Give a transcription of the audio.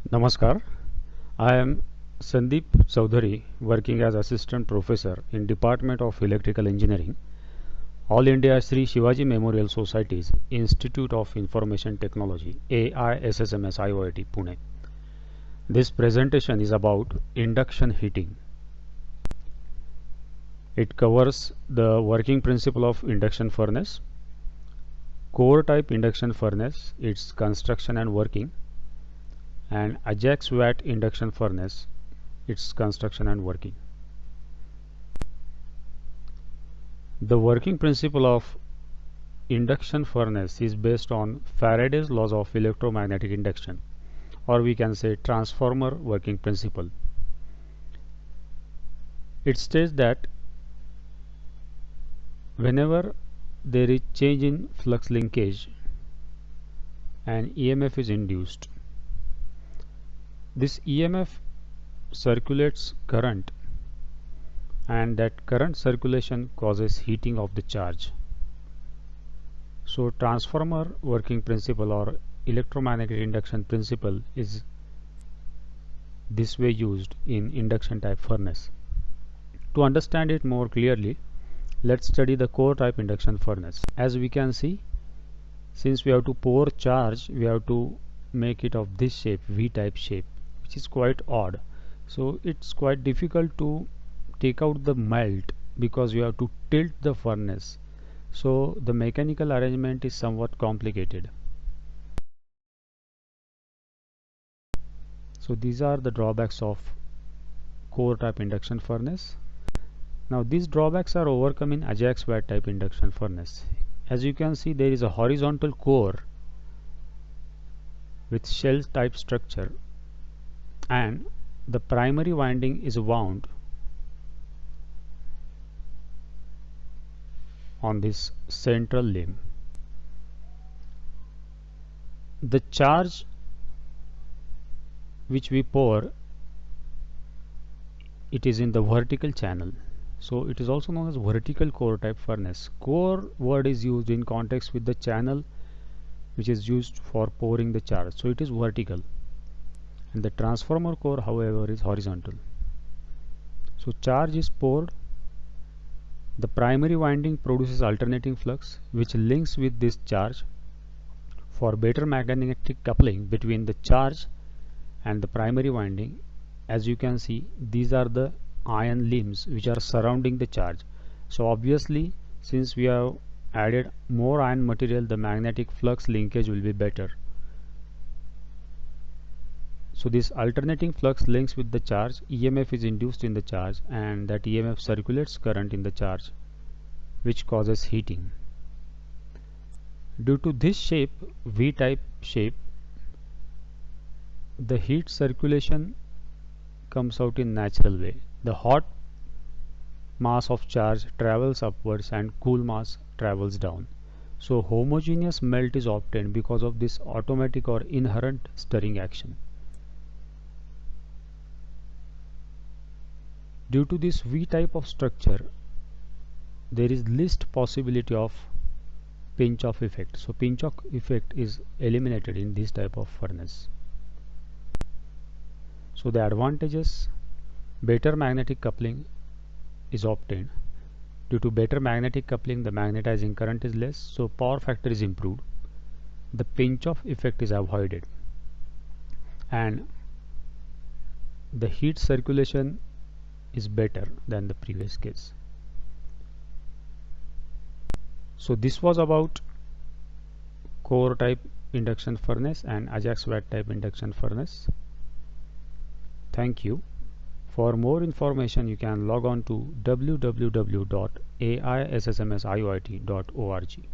Namaskar. I am Sandeep Chaudhary, working as Assistant Professor in Department of Electrical Engineering, All India Sri Shivaji Memorial Society's Institute of Information Technology, AISSMS IOIT, Pune. This presentation is about induction heating. It covers the working principle of induction furnace, core type induction furnace, its construction and working, and Ajax Watt induction furnace, its construction and working. The working principle of induction furnace is based on Faraday's laws of electromagnetic induction, or we can say transformer working principle. It states that whenever there is change in flux linkage, an EMF is induced. This EMF circulates current, and that current circulation causes heating of the charge. So transformer working principle or electromagnetic induction principle is this way used in induction type furnace. To understand it more clearly, let's study the core type induction furnace. As we can see, since we have to pour charge, we have to make it of this shape, V type shape, which is quite odd. So it's quite difficult to take out the melt because you have to tilt the furnace. So the mechanical arrangement is somewhat complicated. So these are the drawbacks of core type induction furnace. Now these drawbacks are overcome in Ajax Watt type induction furnace. As you can see, there is a horizontal core with shell type structure, and the primary winding is wound on this central limb. The charge which we pour, it is in the vertical channel, so it is also known as vertical core type furnace. Core word is used in context with the channel which is used for pouring the charge, so it is vertical, and the transformer core however is horizontal. So charge is poured, the primary winding produces alternating flux which links with this charge for better magnetic coupling between the charge and the primary winding. As you can see, these are the iron limbs which are surrounding the charge. So obviously, since we have added more iron material, the magnetic flux linkage will be better. So this alternating flux links with the charge, EMF is induced in the charge, and that EMF circulates current in the charge, which causes heating. Due to this shape, V-type shape, the heat circulation comes out in natural way. The hot mass of charge travels upwards and cool mass travels down. So homogeneous melt is obtained because of this automatic or inherent stirring action. Due to this V type of structure, there is least possibility of pinch-off effect. So pinch-off effect is eliminated in this type of furnace. So the advantages: better magnetic coupling is obtained. Due to better magnetic coupling, the magnetizing current is less, so power factor is improved. The pinch-off effect is avoided, and the heat circulation is better than the previous case. So this was about core type induction furnace and Ajax Watt type induction furnace. Thank you. For more information, you can log on to www.aissmsioit.org.